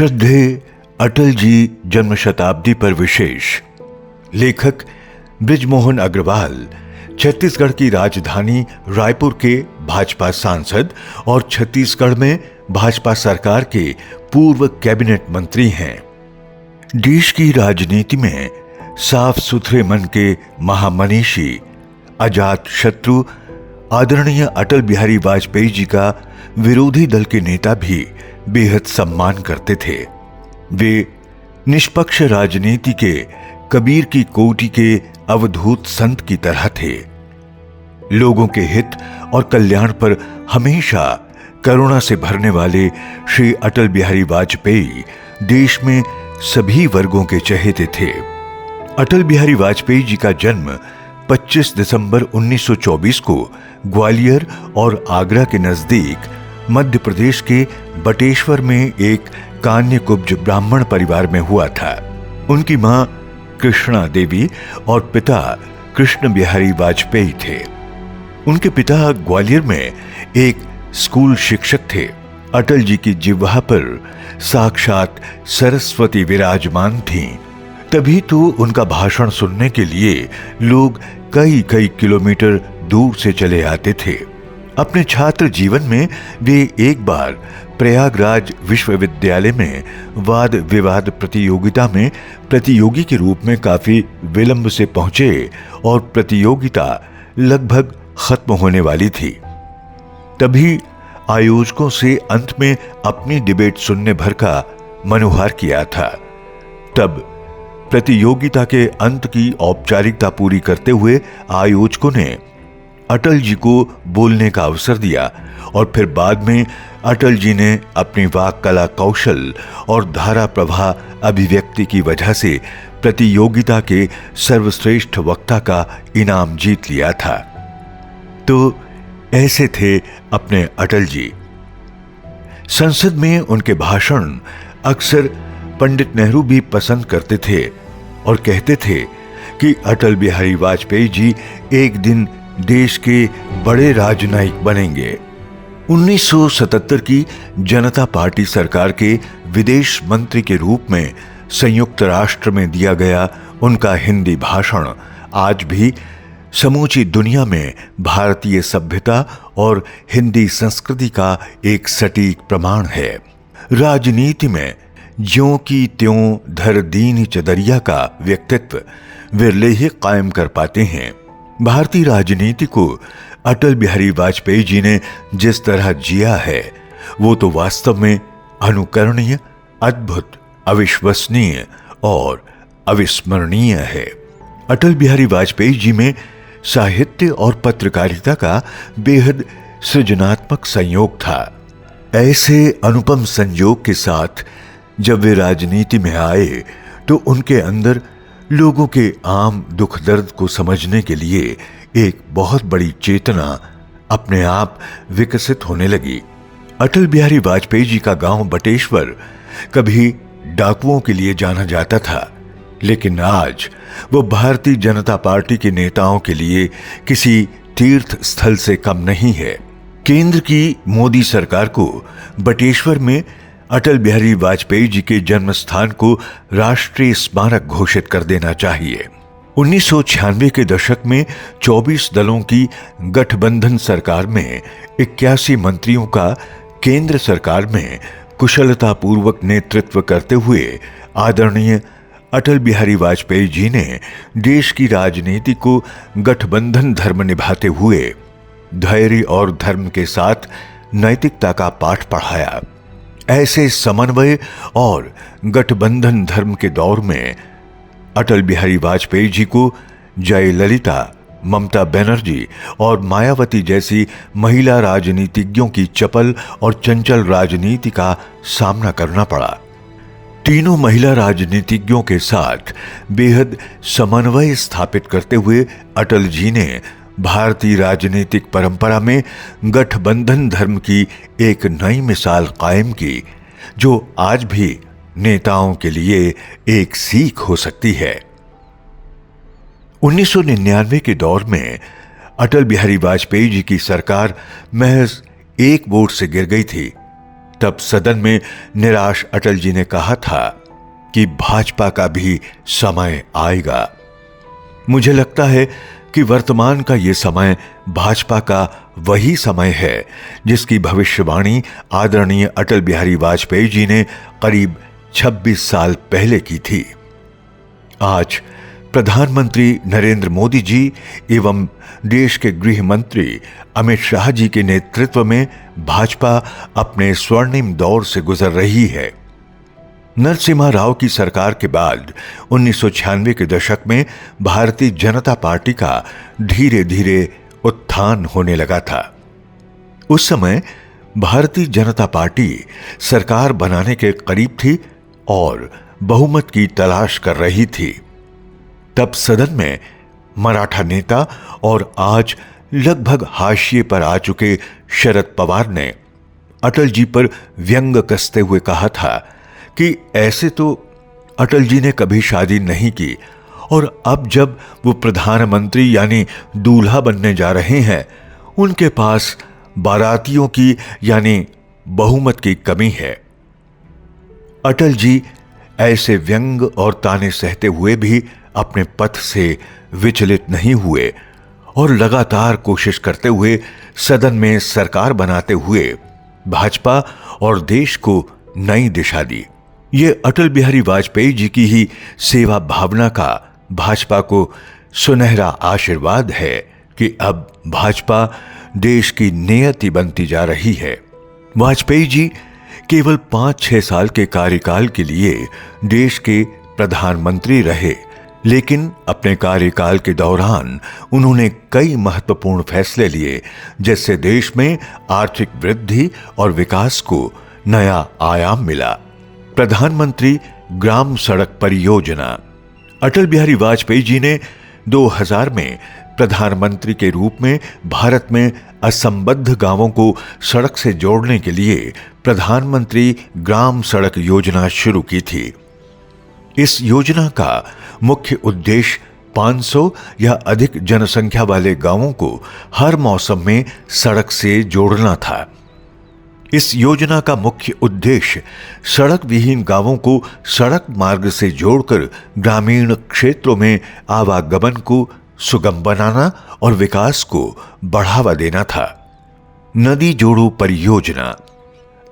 श्रद्धेय अटल जी जन्म शताब्दी पर विशेष। लेखक बृजमोहन अग्रवाल छत्तीसगढ़ की राजधानी रायपुर के भाजपा सांसद और छत्तीसगढ़ में भाजपा सरकार के पूर्व कैबिनेट मंत्री हैं। देश की राजनीति में साफ सुथरे मन के महामनीषी अजात शत्रु आदरणीय अटल बिहारी वाजपेयी जी का विरोधी दल के नेता भी बेहद सम्मान करते थे। वे निष्पक्ष राजनीति के कबीर की कोटि के अवधूत संत की तरह थे। लोगों के हित और कल्याण पर हमेशा करुणा से भरने वाले श्री अटल बिहारी वाजपेयी देश में सभी वर्गों के चहेते थे। अटल बिहारी वाजपेयी जी का जन्म 25 दिसंबर 1924 को ग्वालियर और आगरा के नजदीक मध्य प्रदेश के बटेश्वर में एक कान्यकुब्ज ब्राह्मण परिवार में हुआ था। उनकी मां कृष्णा देवी और पिता कृष्ण बिहारी वाजपेयी थे। उनके पिता ग्वालियर में एक स्कूल शिक्षक थे। अटल जी की जिह्वा पर साक्षात सरस्वती विराजमान थीं। तभी तो उनका भाषण सुनने के लिए लोग कई कई किलोमीटर दूर से चले आते थे। अपने छात्र जीवन में वे एक बार प्रयागराज विश्वविद्यालय में वाद विवाद प्रतियोगिता में प्रतियोगी के रूप में काफी विलंब से पहुंचे और प्रतियोगिता लगभग खत्म होने वाली थी। तभी आयोजकों से अंत में अपनी डिबेट सुनने भर का मनोहार किया था। तब प्रतियोगिता के अंत की औपचारिकता पूरी करते हुए आयोजकों ने अटल जी को बोलने का अवसर दिया और फिर बाद में अटल जी ने अपनी वाक कला कौशल और धारा प्रवाह अभिव्यक्ति की वजह से प्रतियोगिता के सर्वश्रेष्ठ वक्ता का इनाम जीत लिया था। तो ऐसे थे अपने अटल जी। संसद में उनके भाषण अक्सर पंडित नेहरू भी पसंद करते थे और कहते थे कि अटल बिहारी वाजपेयी जी एक दिन देश के बड़े राजनयिक बनेंगे। 1977 की जनता पार्टी सरकार के विदेश मंत्री के रूप में संयुक्त राष्ट्र में दिया गया उनका हिंदी भाषण आज भी समूची दुनिया में भारतीय सभ्यता और हिंदी संस्कृति का एक सटीक प्रमाण है। राजनीति में ज्यों की त्यों धर दीन चदरिया का व्यक्तित्व विरले ही कायम कर पाते हैं। भारतीय राजनीति को अटल बिहारी वाजपेयी जी ने जिस तरह जिया है वो तो वास्तव में अनुकरणीय, अद्भुत, अविश्वसनीय और अविस्मरणीय है। अटल बिहारी वाजपेयी जी में साहित्य और पत्रकारिता का बेहद सृजनात्मक संयोग था। ऐसे अनुपम संयोग के साथ जब वे राजनीति में आए तो उनके अंदर लोगों के आम दुख दर्द को समझने के लिए एक बहुत बड़ी चेतना अपने आप विकसित होने लगी। अटल बिहारी वाजपेयी जी का गांव बटेश्वर कभी डाकुओं के लिए जाना जाता था, लेकिन आज वो भारतीय जनता पार्टी के नेताओं के लिए किसी तीर्थ स्थल से कम नहीं है। केंद्र की मोदी सरकार को बटेश्वर में अटल बिहारी वाजपेयी जी के जन्म स्थान को राष्ट्रीय स्मारक घोषित कर देना चाहिए। 1996 के दशक में 24 दलों की गठबंधन सरकार में 81 मंत्रियों का केंद्र सरकार में कुशलतापूर्वक नेतृत्व करते हुए आदरणीय अटल बिहारी वाजपेयी जी ने देश की राजनीति को गठबंधन धर्म निभाते हुए धैर्य और धर्म के साथ नैतिकता का पाठ पढ़ाया। ऐसे समन्वय और गठबंधन धर्म के दौर में अटल बिहारी वाजपेयी जी को जयललिता, ममता बनर्जी और मायावती जैसी महिला राजनीतिज्ञों की चपल और चंचल राजनीति का सामना करना पड़ा। तीनों महिला राजनीतिज्ञों के साथ बेहद समन्वय स्थापित करते हुए अटल जी ने भारतीय राजनीतिक परंपरा में गठबंधन धर्म की एक नई मिसाल कायम की, जो आज भी नेताओं के लिए एक सीख हो सकती है। 1999 के दौर में अटल बिहारी वाजपेयी जी की सरकार महज एक वोट से गिर गई थी। तब सदन में निराश अटल जी ने कहा था कि भाजपा का भी समय आएगा। मुझे लगता है कि वर्तमान का ये समय भाजपा का वही समय है जिसकी भविष्यवाणी आदरणीय अटल बिहारी वाजपेयी जी ने करीब 26 साल पहले की थी। आज प्रधानमंत्री नरेंद्र मोदी जी एवं देश के गृह मंत्री अमित शाह जी के नेतृत्व में भाजपा अपने स्वर्णिम दौर से गुजर रही है। नरसिम्हा राव की सरकार के बाद 1996 के दशक में भारतीय जनता पार्टी का धीरे धीरे उत्थान होने लगा था। उस समय भारतीय जनता पार्टी सरकार बनाने के करीब थी और बहुमत की तलाश कर रही थी। तब सदन में मराठा नेता और आज लगभग हाशिए पर आ चुके शरद पवार ने अटल जी पर व्यंग कसते हुए कहा था कि ऐसे तो अटल जी ने कभी शादी नहीं की और अब जब वो प्रधानमंत्री यानी दूल्हा बनने जा रहे हैं, उनके पास बारातियों की यानी बहुमत की कमी है। अटल जी ऐसे व्यंग और ताने सहते हुए भी अपने पथ से विचलित नहीं हुए और लगातार कोशिश करते हुए सदन में सरकार बनाते हुए भाजपा और देश को नई दिशा दी। ये अटल बिहारी वाजपेयी जी की ही सेवा भावना का भाजपा को सुनहरा आशीर्वाद है कि अब भाजपा देश की नियति बनती जा रही है। वाजपेयी जी केवल 5-6 साल के कार्यकाल के लिए देश के प्रधानमंत्री रहे, लेकिन अपने कार्यकाल के दौरान उन्होंने कई महत्वपूर्ण फैसले लिए, जिससे देश में आर्थिक वृद्धि और विकास को नया आयाम मिला। प्रधानमंत्री ग्राम सड़क परियोजना। अटल बिहारी वाजपेयी जी ने 2000 में प्रधानमंत्री के रूप में भारत में असंबद्ध गांवों को सड़क से जोड़ने के लिए प्रधानमंत्री ग्राम सड़क योजना शुरू की थी। इस योजना का मुख्य उद्देश्य 500 या अधिक जनसंख्या वाले गांवों को हर मौसम में सड़क से जोड़ना था। इस योजना का मुख्य उद्देश्य सड़क विहीन गांवों को सड़क मार्ग से जोड़कर ग्रामीण क्षेत्रों में आवागमन को सुगम बनाना और विकास को बढ़ावा देना था। नदी जोड़ो परियोजना।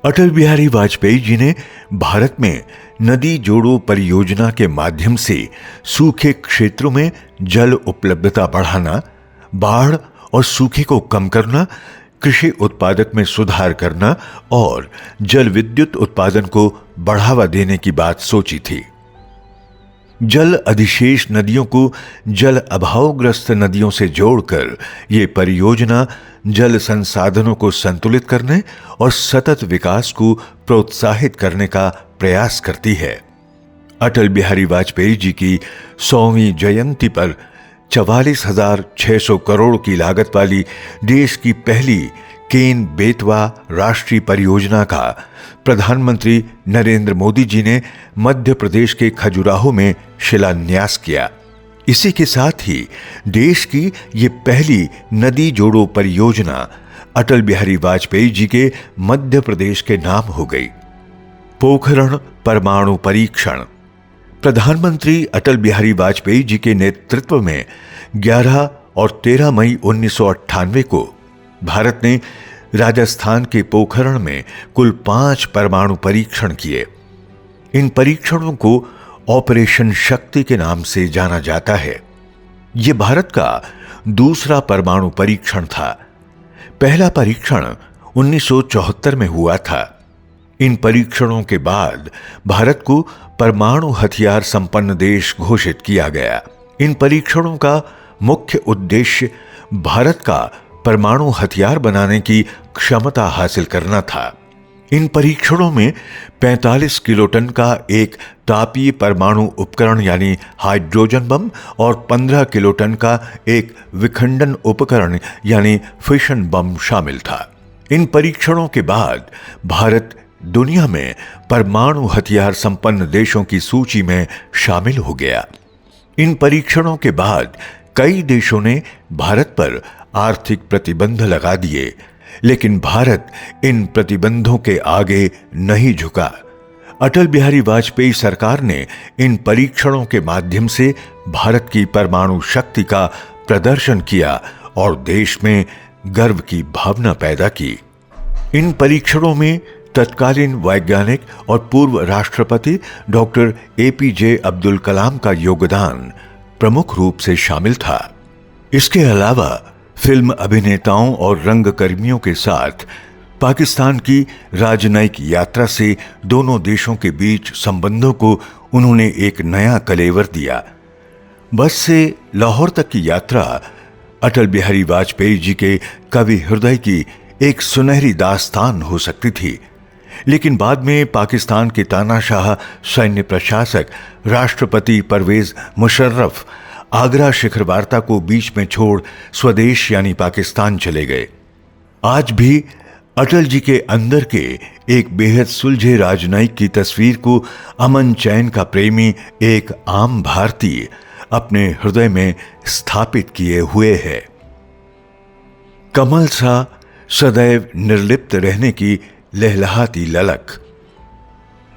अटल बिहारी वाजपेयी जी ने भारत में नदी जोड़ो परियोजना के माध्यम से सूखे क्षेत्रों में जल उपलब्धता बढ़ाना, बाढ़ और सूखे को कम करना, कृषि उत्पादक में सुधार करना और जल विद्युत उत्पादन को बढ़ावा देने की बात सोची थी। जल अधिशेष नदियों को जल अभावग्रस्त नदियों से जोड़कर यह परियोजना जल संसाधनों को संतुलित करने और सतत विकास को प्रोत्साहित करने का प्रयास करती है। अटल बिहारी वाजपेयी जी की 100वीं जयंती पर 44,600 करोड़ की लागत वाली देश की पहली केन बेतवा राष्ट्रीय परियोजना का प्रधानमंत्री नरेंद्र मोदी जी ने मध्य प्रदेश के खजुराहो में शिलान्यास किया। इसी के साथ ही देश की ये पहली नदी जोड़ो परियोजना अटल बिहारी वाजपेयी जी के मध्य प्रदेश के नाम हो गई। पोखरण परमाणु परीक्षण। प्रधानमंत्री अटल बिहारी वाजपेयी जी के नेतृत्व में 11 और 13 मई 1998 को भारत ने राजस्थान के पोखरण में कुल 5 परमाणु परीक्षण किए। इन परीक्षणों को ऑपरेशन शक्ति के नाम से जाना जाता है। यह भारत का दूसरा परमाणु परीक्षण था। पहला परीक्षण 1974 में हुआ था। इन परीक्षणों के बाद भारत को परमाणु हथियार संपन्न देश घोषित किया गया। इन परीक्षणों का मुख्य उद्देश्य भारत का परमाणु हथियार बनाने की क्षमता हासिल करना था। इन परीक्षणों में 45 किलोटन का एक तापीय परमाणु उपकरण यानी हाइड्रोजन बम और 15 किलोटन का एक विखंडन उपकरण यानी फिशन बम शामिल था। इन परीक्षणों के बाद भारत दुनिया में परमाणु हथियार संपन्न देशों की सूची में शामिल हो गया। इन परीक्षणों के बाद कई देशों ने भारत पर आर्थिक प्रतिबंध लगा दिए। लेकिन भारत इन प्रतिबंधों के आगे नहीं झुका। अटल बिहारी वाजपेयी सरकार ने इन परीक्षणों के माध्यम से भारत की परमाणु शक्ति का प्रदर्शन किया और देश में गर्व की भावना पैदा की। इन परीक्षणों में तत्कालीन वैज्ञानिक और पूर्व राष्ट्रपति डॉक्टर एपीजे अब्दुल कलाम का योगदान प्रमुख रूप से शामिल था। इसके अलावा फिल्म अभिनेताओं और रंगकर्मियों के साथ पाकिस्तान की राजनयिक यात्रा से दोनों देशों के बीच संबंधों को उन्होंने एक नया कलेवर दिया। बस से लाहौर तक की यात्रा अटल बिहारी वाजपेयी जी के कवि हृदय की एक सुनहरी दास्तान हो सकती थी, लेकिन बाद में पाकिस्तान के तानाशाह सैन्य प्रशासक राष्ट्रपति परवेज मुशर्रफ आगरा शिखर वार्ता को बीच में छोड़ स्वदेश यानी पाकिस्तान चले गए। आज भी अटल जी के अंदर के एक बेहद सुलझे राजनयिक की तस्वीर को अमन चैन का प्रेमी एक आम भारतीय अपने हृदय में स्थापित किए हुए है। कमल सा सदैव निर्लिप्त रहने की लहलहाती ललक।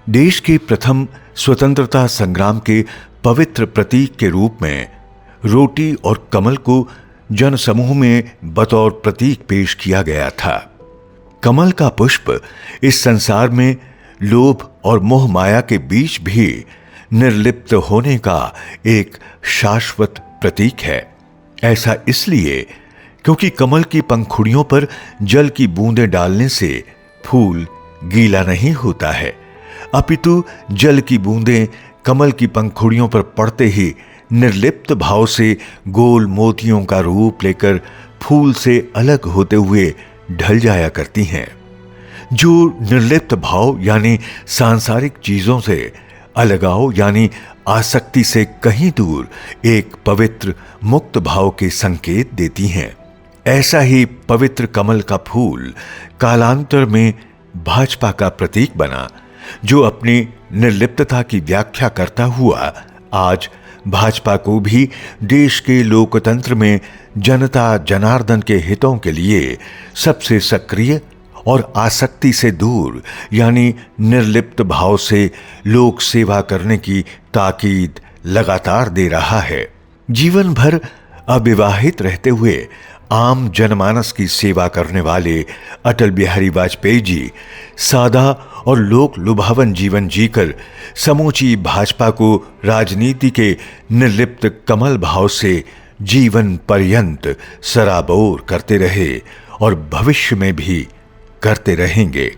देश के प्रथम स्वतंत्रता संग्राम के पवित्र प्रतीक के रूप में रोटी और कमल को जनसमूह में बतौर प्रतीक पेश किया गया था। कमल का पुष्प इस संसार में लोभ और मोह माया के बीच भी निर्लिप्त होने का एक शाश्वत प्रतीक है। ऐसा इसलिए क्योंकि कमल की पंखुड़ियों पर जल की बूंदें डालने से फूल गीला नहीं होता है, अपितु जल की बूंदें कमल की पंखुड़ियों पर पड़ते ही निर्लिप्त भाव से गोल मोतियों का रूप लेकर फूल से अलग होते हुए ढल जाया करती हैं। जो निर्लिप्त भाव यानी सांसारिक चीजों से अलगाव यानी आसक्ति से कहीं दूर एक पवित्र मुक्त भाव के संकेत देती हैं। ऐसा ही पवित्र कमल का फूल कालांतर में भाजपा का प्रतीक बना, जो अपनी निर्लिप्तता की व्याख्या करता हुआ आज भाजपा को भी देश के लोकतंत्र में जनता जनार्दन के हितों के लिए सबसे सक्रिय और आसक्ति से दूर यानी निर्लिप्त भाव से लोक सेवा करने की ताकीद लगातार दे रहा है। जीवन भर अविवाहित रहते हुए आम जनमानस की सेवा करने वाले अटल बिहारी वाजपेयी जी सादा और लोक लुभावन जीवन जीकर समूची भाजपा को राजनीति के निर्लिप्त कमल भाव से जीवन पर्यंत सराबोर करते रहे और भविष्य में भी करते रहेंगे।